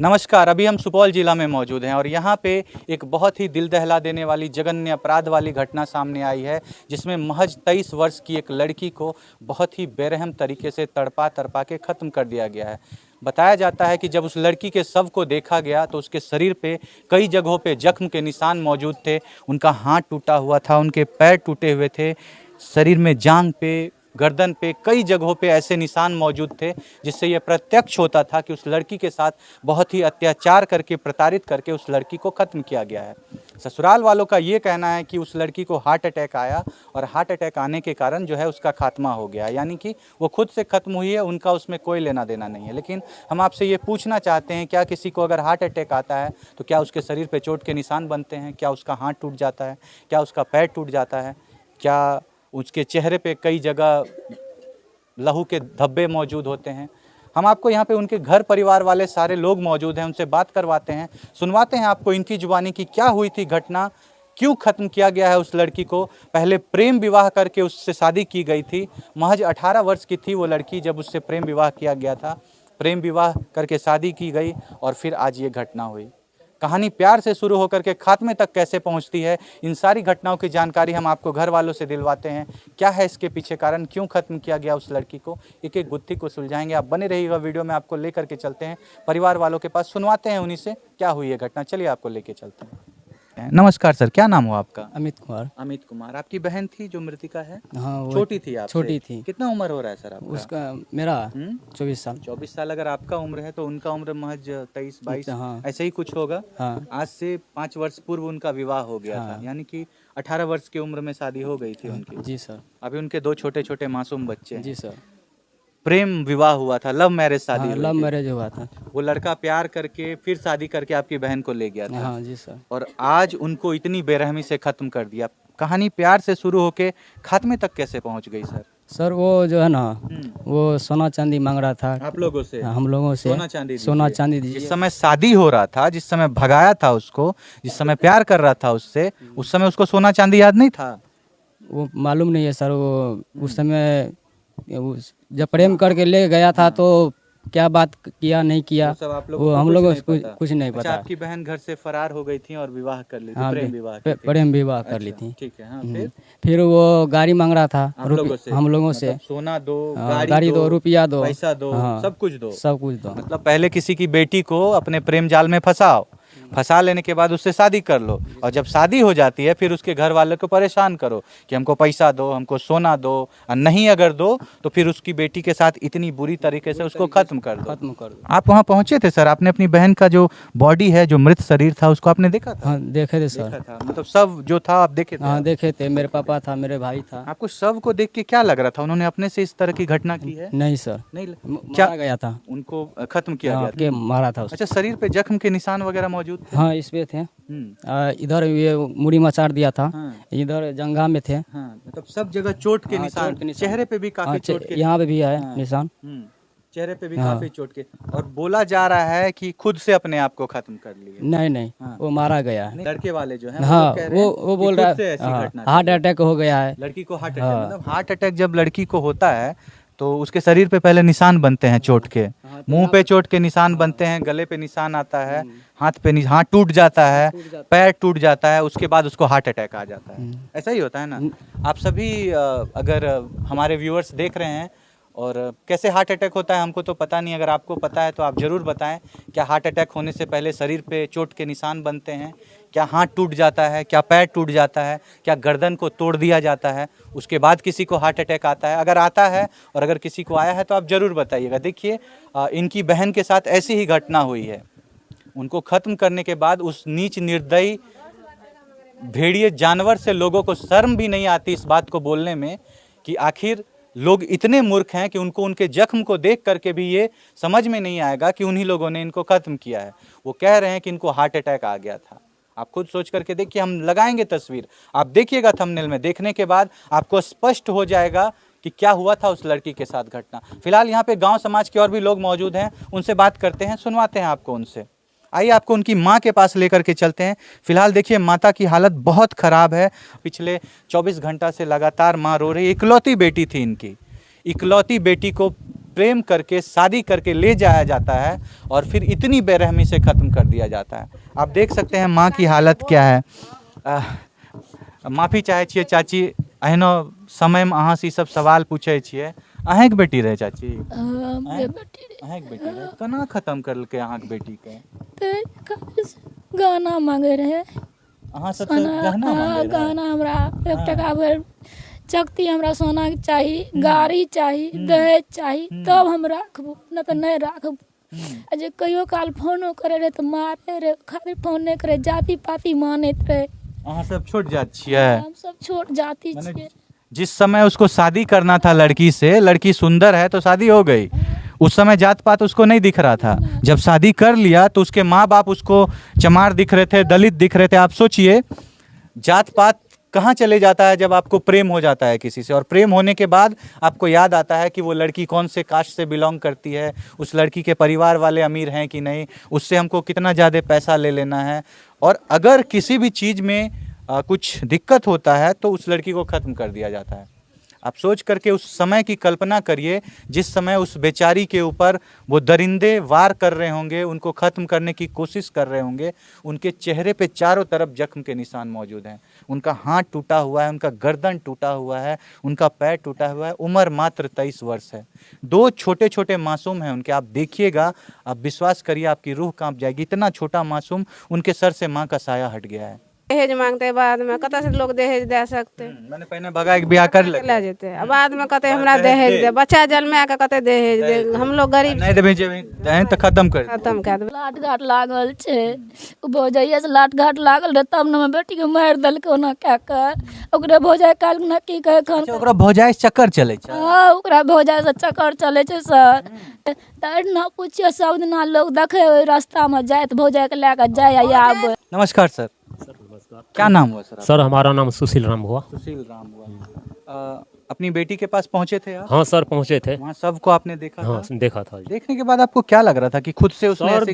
नमस्कार। अभी हम सुपौल जिला में मौजूद हैं और यहाँ पे एक बहुत ही दिल दहला देने वाली जघन्य अपराध वाली घटना सामने आई है, जिसमें महज 23 वर्ष की एक लड़की को बहुत ही बेरहम तरीके से तड़पा के ख़त्म कर दिया गया है। बताया जाता है कि जब उस लड़की के शव को देखा गया तो उसके शरीर पे कई जगहों पे जख्म के निशान मौजूद थे। उनका हाथ टूटा हुआ था, उनके पैर टूटे हुए थे, शरीर में जांघ पे, गर्दन पे कई जगहों पे ऐसे निशान मौजूद थे, जिससे यह प्रत्यक्ष होता था कि उस लड़की के साथ बहुत ही अत्याचार करके, प्रताड़ित करके उस लड़की को ख़त्म किया गया है। ससुराल वालों का ये कहना है कि उस लड़की को हार्ट अटैक आया और हार्ट अटैक आने के कारण जो है उसका खात्मा हो गया, यानी कि वो खुद से ख़त्म हुई है, उनका उसमें कोई लेना देना नहीं है। लेकिन हम आपसे ये पूछना चाहते हैं, क्या किसी को अगर हार्ट अटैक आता है तो क्या उसके शरीर पर चोट के निशान बनते हैं? क्या उसका हाथ टूट जाता है? क्या उसका पैर टूट जाता है? क्या उसके चेहरे पे कई जगह लहू के धब्बे मौजूद होते हैं? हम आपको यहाँ पे उनके घर परिवार वाले सारे लोग मौजूद हैं, उनसे बात करवाते हैं, सुनवाते हैं आपको इनकी जुबानी की क्या हुई थी घटना, क्यों ख़त्म किया गया है उस लड़की को। पहले प्रेम विवाह करके उससे शादी की गई थी, महज 18 वर्ष की थी वो लड़की जब उससे प्रेम विवाह किया गया था। प्रेम विवाह करके शादी की गई और फिर आज ये घटना हुई। कहानी प्यार से शुरू होकर के खात्मे तक कैसे पहुंचती है, इन सारी घटनाओं की जानकारी हम आपको घर वालों से दिलवाते हैं। क्या है इसके पीछे कारण, क्यों खत्म किया गया उस लड़की को, एक एक गुत्थी को सुलझाएंगे। आप बने रहिएगा, वीडियो में आपको लेकर के चलते हैं परिवार वालों के पास, सुनवाते हैं उन्हीं से क्या हुई है घटना। चलिए आपको लेके चलते हैं। नमस्कार सर, क्या नाम हुआ आपका? अमित कुमार। अमित कुमार। आपकी बहन थी जो मृतिका है? हाँ, छोटी थी आपसे? छोटी थी। कितना उम्र हो रहा है सर आपका? उसका मेरा 24 साल। 24 साल अगर आपका उम्र है तो उनका उम्र महज 23-22 हाँ। ऐसे ही कुछ होगा। हाँ। आज से 5 वर्ष पूर्व उनका विवाह हो गया था, यानी कि 18 वर्ष की उम्र में शादी हो गई थी उनकी। जी सर। अभी उनके 2 छोटे छोटे मासूम बच्चे हैं। जी सर। प्रेम विवाह हुआ था, लव मैरिज शादी हुई लव थी। मैरिज हुआ था। वो लड़का प्यार करके फिर शादी करके आपकी बहन को ले गया था। हाँ जी सर। और आज उनको इतनी बेरहमी से खत्म कर दिया। कहानी प्यार से शुरू होके खात्मे तक कैसे पहुंच गई सर? सर वो जो है ना, वो सोना चांदी मांग रहा था आप लोगों से? हम लोगों से सोना चांदी दीजिए। जिस समय शादी हो रहा था, जिस समय भगाया था उसको, जिस समय प्यार कर रहा था उससे, उस समय उसको सोना चांदी याद नहीं था? वो मालूम नहीं है सर। वो उस समय जब प्रेम करके ले गया था तो क्या बात किया नहीं किया सब आप वो हम लोगों को कुछ नहीं अच्छा, पता। आपकी बहन घर से फरार हो गई थी और विवाह कर ली थी? हाँ, प्रेम विवाह की थी। प्रेम विवाह कर ली अच्छा, थी। ठीक है। हाँ, फिर वो गाड़ी मांग रहा था हम लोगों से? हम लोगों से मतलब सोना दो, गाड़ी दो, रुपया दो, पैसा दो, सब कुछ दो। सब कुछ दो। मतलब पहले किसी की बेटी को अपने प्रेम जाल में फंसाओ, फंसा लेने के बाद उससे शादी कर लो, और जब शादी हो जाती है फिर उसके घर वालों को परेशान करो कि हमको पैसा दो, हमको सोना दो, और नहीं अगर दो तो फिर उसकी बेटी के साथ इतनी बुरी तरीके से उसको खत्म कर दो। आप वहाँ पहुँचे थे सर? आपने अपनी बहन का जो बॉडी है, जो मृत शरीर था, उसको आपने देखा था? हाँ देखे थे सर। देखा था, मतलब सब जो था आप देखे थे? हाँ देखे थे, मेरे पापा था, मेरे भाई था। आपको शव को देख के क्या लग रहा था? उन्होंने अपने से इस तरह की घटना की है? नहीं सर। नहीं, क्या गया था, उनको खत्म किया गया के मारा था उसको। अच्छा, शरीर पे जख्म के निशान वगैरह मौजूद थे? हाँ इस पे थे। इधर ये मुड़ी मचार दिया था। हाँ। इधर जंगा में थे। हाँ, मतलब सब जगह चोट के निशान, चेहरे पे भी काफी चोट के, यहाँ पे भी है निशान। चेहरे पे भी काफी चोट के। और बोला जा रहा है कि खुद से अपने आप को खत्म कर लिया। नहीं नहीं, वो मारा गया है। लड़के वाले जो हैं हाँ, वो बोल रहा है हार्ट अटैक हो गया है लड़की को। हार्ट अटैक मतलब हार्ट अटैक जब लड़की को होता है तो उसके शरीर पे पहले निशान बनते हैं चोट के, मुंह पे चोट के निशान बनते हैं, गले पे निशान आता है, हाथ टूट जाता है, पैर टूट जाता है, उसके बाद उसको हार्ट अटैक आ जाता है। ऐसा ही होता है ना? आप सभी अगर हमारे व्यूअर्स देख रहे हैं और कैसे हार्ट अटैक होता है हमको तो पता नहीं, अगर आपको पता है तो आप ज़रूर बताएं। क्या हार्ट अटैक होने से पहले शरीर पे चोट के निशान बनते हैं? क्या हाथ टूट जाता है? क्या पैर टूट जाता है? क्या गर्दन को तोड़ दिया जाता है? उसके बाद किसी को हार्ट अटैक आता है? अगर आता है और अगर किसी को आया है तो आप ज़रूर बताइएगा। देखिए, इनकी बहन के साथ ऐसी ही घटना हुई है। उनको ख़त्म करने के बाद उस नीच निर्दयी भेड़िए जानवर से लोगों को शर्म भी नहीं आती इस बात को बोलने में कि आखिर लोग इतने मूर्ख हैं कि उनको उनके जख्म को देख करके भी ये समझ में नहीं आएगा कि उन्हीं लोगों ने इनको खत्म किया है। वो कह रहे हैं कि इनको हार्ट अटैक आ गया था। आप खुद सोच करके देखिए, हम लगाएंगे तस्वीर, आप देखिएगा थंबनेल में, देखने के बाद आपको स्पष्ट हो जाएगा कि क्या हुआ था उस लड़की के साथ घटना। फिलहाल यहाँ पे गांव समाज के और भी लोग मौजूद हैं, उनसे बात करते हैं, सुनवाते हैं आपको उनसे। आइए आपको उनकी माँ के पास लेकर के चलते हैं। फिलहाल देखिए, माता की हालत बहुत ख़राब है। पिछले 24 घंटा से लगातार माँ रो रही है। इकलौती बेटी थी इनकी, इकलौती बेटी को प्रेम करके शादी करके ले जाया जाता है और फिर इतनी बेरहमी से ख़त्म कर दिया जाता है। आप देख सकते हैं माँ की हालत क्या है। माफ़ी चाहे छियै चाची, एहनो समय में अहाँ से सब सवाल पूछे छियै। अहेंके बेटी रहे चाची? अहेंके बेटी रहे। केना खत्म करलकै अहाँके बेटी के? गाना मांगे रहे। अहाँ सबसे गहना मांगे रहे? गाना हमरा 1 टका भर चक्ति हमरा सोना के चाही, गाड़ी चाही, दहेज चाही, तब हम राखबो, न तो नहीं राखबो। जे कहियो काल फोनो करे रहे तो मारे रहे, खातिर फोन नहीं करे, जाति पाति मानत रहे। अहाँ सब छोट जात छियै? हम सब छोट जाति छियै। जिस समय उसको शादी करना था लड़की से, लड़की सुंदर है तो शादी हो गई, उस समय जात पात उसको नहीं दिख रहा था। जब शादी कर लिया तो उसके माँ बाप उसको चमार दिख रहे थे, दलित दिख रहे थे। आप सोचिए जात पात कहाँ चले जाता है जब आपको प्रेम हो जाता है किसी से, और प्रेम होने के बाद आपको याद आता है कि वो लड़की कौन से कास्ट से बिलोंग करती है, उस लड़की के परिवार वाले अमीर हैं कि नहीं, उससे हमको कितना ज़्यादा पैसा ले लेना है। और अगर किसी भी चीज़ में कुछ दिक्कत होता है तो उस लड़की को ख़त्म कर दिया जाता है। आप सोच करके उस समय की कल्पना करिए जिस समय उस बेचारी के ऊपर वो दरिंदे वार कर रहे होंगे, उनको ख़त्म करने की कोशिश कर रहे होंगे। उनके चेहरे पे चारों तरफ जख्म के निशान मौजूद हैं, उनका हाथ टूटा हुआ है, उनका गर्दन टूटा हुआ है, उनका पैर टूटा हुआ है। उम्र मात्र 23 वर्ष है। 2 छोटे छोटे मासूम हैं उनके। आप देखिएगा, आप विश्वास करिए, आपकी रूह कांप जाएगी। इतना छोटा मासूम, उनके सर से माँ का साया हट गया है। दहेज मांगते बाद में कत से लोग दहेज दे सकते? मैंने पहले भगा के ब्याह कर ले जेते, बाद में कहते हमरा दहेज दे, बच्चा जन्मा के कहते दहेज दे। हम लोग गरीब नहीं देबे जेबे तो खत्म कर देबे। लाट घाट लागल छे, भौजाइया से लाट घाट लागल रहे, तब न बेटी के मार देलकै। ओना क्या कर ओकरे भौजाइ काल न की कहे खन ओकरा भौजाइ से चक्कर चले छै। हां, ओकरा भौजाइ से चक्कर चले छै सर। त न पूछियो, सब दिना लोग देखे रास्ता में जाए तो भौजाइ के लेके जाए या आबे। नमस्कार सर। क्या नाम हुआ सर? सर हमारा नाम सुशील राम हुआ। सुशील राम हुआ। अपनी बेटी के पास पहुंचे थे आप? हाँ सर पहुंचे थे। वहाँ सबको आपने देखा हाँ था? देखा था। देखने के बाद आपको क्या लग रहा था कि खुद से उसने सर ऐसे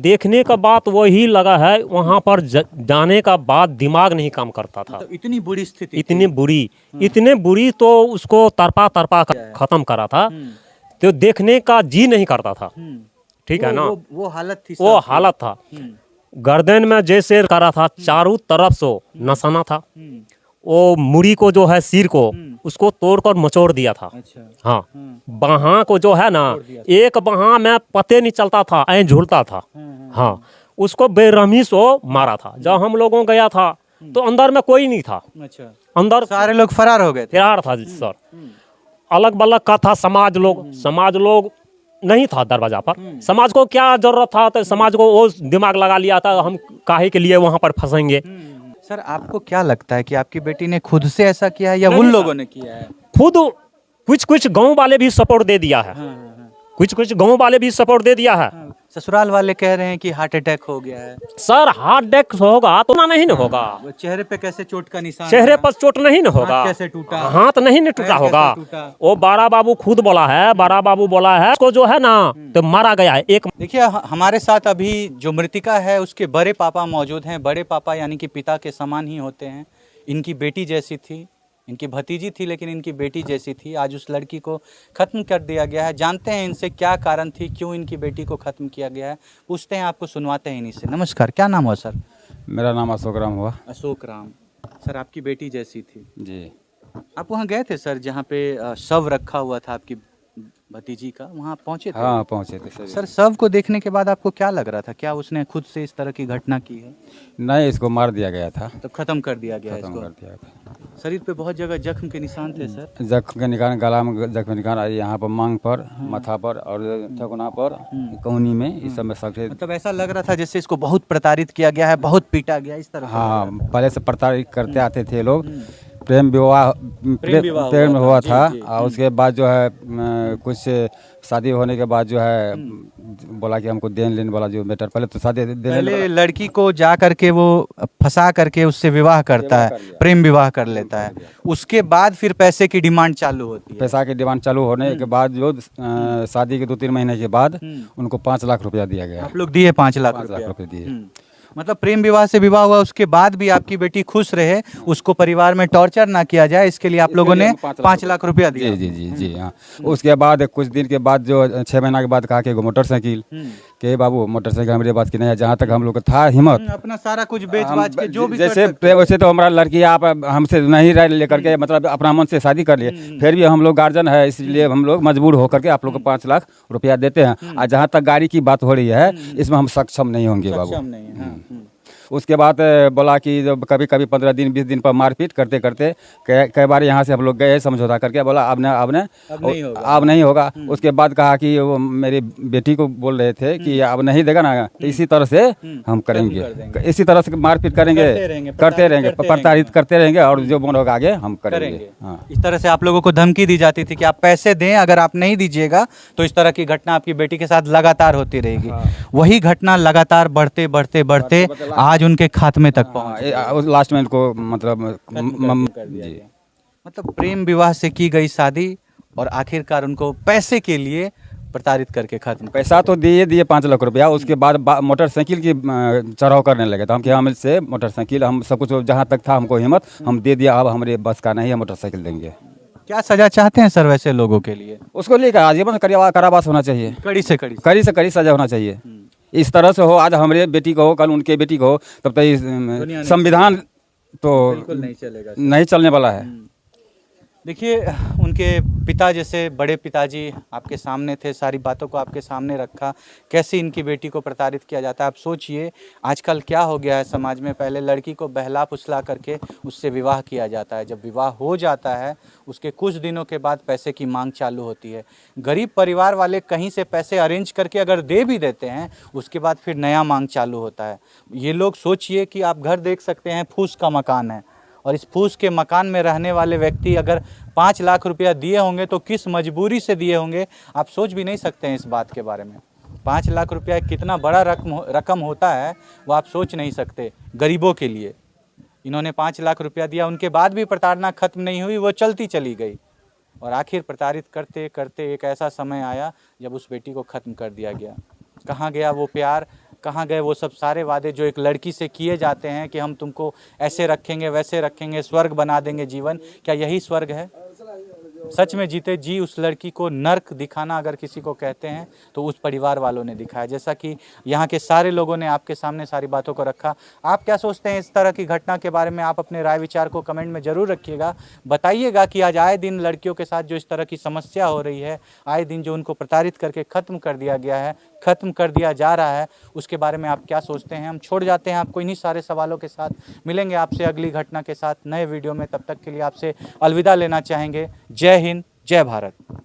देखने का बात वही लगा है। वहाँ पर जाने का बाद दिमाग नहीं काम करता था। तो इतनी बुरी स्थिति, इतने बुरी तो उसको तरपा खत्म करा था, तो देखने का जी नहीं करता था। ठीक है ना, वो हालत थी, वो हालत था। गर्दन में जैसे करा था, चारों तरफ से नसाना था। वो मुड़ी को जो है, सिर को उसको तोड़कर मचोड़ दिया था। अच्छा। हाँ, बाहाँ को जो है ना, एक बाहाँ में पते नहीं चलता था, ऐ झूलता था। हाँ, उसको बेरहमी से मारा था। जब हम लोगों गया था तो अंदर में कोई नहीं था। अच्छा। अंदर सारे लोग फरार हो गए थे? फरार था सर। अलग बलग का था समाज लोग नहीं था दरवाजा पर। समाज को क्या जरूरत था, तो समाज को वो दिमाग लगा लिया था, हम काहे के लिए वहाँ पर फंसेंगे। सर आपको क्या लगता है कि आपकी बेटी ने खुद से ऐसा किया है या उन लोगों ने किया है? खुद कुछ गांव वाले भी सपोर्ट दे दिया है। कुछ गांव वाले भी सपोर्ट दे दिया है। ससुराल वाले कह रहे हैं कि हार्ट अटैक हो गया है। सर हार्ट अटैक होगा तो ना नहीं न होगा। वो चेहरे पे कैसे चोट का निशान? चेहरे पर चोट नहीं न होगा। हाथ कैसे टूटा? हाथ नहीं न टूटा होगा। वो बारा बाबू खुद बोला है, बारा बाबू बोला है उसको जो है ना तो मारा गया है। एक देखिए हमारे साथ अभी जो मृतिका है उसके बड़े पापा मौजूद हैं। बड़े पापा यानी कि पिता के समान ही होते हैं। इनकी बेटी जैसी थी, इनकी भतीजी थी लेकिन इनकी बेटी जैसी थी। आज उस लड़की को ख़त्म कर दिया गया है। जानते हैं इनसे क्या कारण थी, क्यों इनकी बेटी को ख़त्म किया गया है, पूछते हैं, आपको सुनवाते हैं इन्हीं से। नमस्कार, क्या नाम हुआ सर? मेरा नाम अशोक राम हुआ। अशोक राम। सर आपकी बेटी जैसी थी जी। आप वहाँ गए थे सर जहाँ पे शव रखा हुआ था आपकी भतीजी का, वहाँ पहुँचे थे? हाँ पहुँचे थे सर शव को देखने के बाद आपको क्या लग रहा था? क्या उसने खुद से इस तरह की घटना की है? नहीं, इसको मार दिया गया था। तो खत्म कर दिया गया खत्म इसको? कर दिया था। शरीर पे बहुत जगह जख्म के निशान थे सर? जख्म के निशान, गला में जख्म के निशान, यहाँ पर मांग पर, माथा पर और ठकुना पर, कहुनी में, इस सब में सबसे। मतलब ऐसा लग रहा था जैसे इसको बहुत प्रताड़ित किया गया है, बहुत पीटा गया, इस तरह से? हाँ, पहले से प्रताड़ित करते आते थे लोग। प्रेम विवाह हुआ था। और उसके बाद जो है कुछ शादी होने के बाद जो है बोला कि हमको देन लेने वाला जो बेटर, पहले तो शादी पहले लड़की को जा करके वो फंसा करके उससे विवाह करता है, प्रेम विवाह कर लेता है। उसके बाद फिर पैसे की डिमांड चालू होती है। पैसा की डिमांड चालू होने के बाद जो शादी के 2-3 महीने के बाद उनको 5 लाख रुपया दिया गया। आप लोग दिए 5 लाख रुपया दिए। मतलब प्रेम विवाह से विवाह हुआ उसके बाद भी आपकी बेटी खुश रहे, उसको परिवार में टॉर्चर ना किया जाए, इसके लिए आप लोगों ने 5 लाख रुपया दिया। जी जी जी जी हाँ। उसके बाद कुछ दिन के बाद जो 6 महीना के बाद कहा कि एगो मोटरसाइकिल के बाबू मोटरसाइकिल हमारे पास की नहीं है, जहाँ तक हम लोग का था हिम्मत अपना सारा कुछ बेच बाच के जो भी कर जैसे सकते हैं। वैसे तो हमारा लड़की आप हमसे नहीं रह लेकर के मतलब अपना मन से शादी कर लिए, फिर भी हम लोग गार्जियन है इसलिए हम लोग मजबूर होकर के आप लोग को 5 लाख रुपया देते हैं। और जहाँ तक गाड़ी की बात हो रही है इसमें हम सक्षम नहीं होंगे बाबू। सक्षम नहीं है, हाँ, उसके बाद बोला कि जब कभी कभी 15 दिन 20 दिन पर मारपीट करते करते कई बार यहाँ से हम लोग गए समझौता करके, बोला अब नहीं होगा। उसके बाद कहा कि वो मेरी बेटी को बोल रहे थे कि अब नहीं देगा ना तो इसी तरह से हम करेंगे, इसी तरह से मारपीट करेंगे, करते रहेंगे, प्रताड़ित करते रहेंगे और जो मन होगा आगे हम करेंगे। हाँ। इस तरह से आप लोगों को धमकी दी जाती थी कि आप पैसे दें, अगर आप नहीं दीजिएगा तो इस तरह की घटना आपकी बेटी के साथ लगातार होती रहेगी। वही घटना लगातार बढ़ते बढ़ते बढ़ते आज उनके खात्मे तक पहुंच लास्ट में इनको मतलब जी मतलब प्रेम विवाह से की गई शादी और आखिरकार उनको पैसे के लिए प्रताड़ित करके खत्म। पैसा तो दिए 5 लाख रुपया। उसके बाद मोटरसाइकिल की चढ़ाव करने लगे, तो हम कि हमसे मोटरसाइकिल हम सब कुछ जहाँ तक था हमको हिम्मत हम दे दिया, अब हमारे बस का नहीं है, मोटरसाइकिल देंगे। क्या सजा चाहते हैं सर वैसे लोगों के लिए? उसको लेकर आजीवन कारावास होना चाहिए, कड़ी से कड़ी कड़ी सजा होना चाहिए। इस तरह से हो, आज हमारे बेटी को हो, कल उनके बेटी को हो, तब तक संविधान तो बिल्कुल नहीं चलेगा, नहीं चलने वाला है। देखिए उनके पिता जैसे बड़े पिताजी आपके सामने थे, सारी बातों को आपके सामने रखा, कैसे इनकी बेटी को प्रताड़ित किया जाता है। आप सोचिए आजकल क्या हो गया है समाज में, पहले लड़की को बहला फुसला करके उससे विवाह किया जाता है, जब विवाह हो जाता है उसके कुछ दिनों के बाद पैसे की मांग चालू होती है। गरीब परिवार वाले कहीं से पैसे अरेंज करके अगर दे भी देते हैं उसके बाद फिर नया मांग चालू होता है। ये लोग सोचिए कि आप घर देख सकते हैं, फूस का मकान है और इस फूस के मकान में रहने वाले व्यक्ति अगर 5 लाख रुपया दिए होंगे तो किस मजबूरी से दिए होंगे आप सोच भी नहीं सकते हैं इस बात के बारे में। 5 लाख रुपया कितना बड़ा रकम होता है वो आप सोच नहीं सकते गरीबों के लिए। इन्होंने 5 लाख रुपया दिया, उनके बाद भी प्रताड़ना खत्म नहीं हुई, वो चलती चली गई और आखिर प्रताड़ित करते करते एक ऐसा समय आया जब उस बेटी को ख़त्म कर दिया गया। कहाँ गया वो प्यार, कहाँ गए वो सब सारे वादे जो एक लड़की से किए जाते हैं कि हम तुमको ऐसे रखेंगे वैसे रखेंगे, स्वर्ग बना देंगे जीवन। क्या यही स्वर्ग है? सच में जीते जी उस लड़की को नर्क दिखाना अगर किसी को कहते हैं तो उस परिवार वालों ने दिखाया। जैसा कि यहाँ के सारे लोगों ने आपके सामने सारी बातों को रखा। आप क्या सोचते हैं इस तरह की घटना के बारे में? आप अपने राय विचार को कमेंट में ज़रूर रखिएगा। बताइएगा कि आज आए दिन लड़कियों के साथ जो इस तरह की समस्या हो रही है, आए दिन जो उनको प्रताड़ित करके ख़त्म कर दिया गया है, ख़त्म कर दिया जा रहा है, उसके बारे में आप क्या सोचते हैं? हम छोड़ जाते हैं आपको इन्हीं सारे सवालों के साथ। मिलेंगे आपसे अगली घटना के साथ नए वीडियो में, तब तक के लिए आपसे अलविदा लेना चाहेंगे। जय हिंद, जय भारत।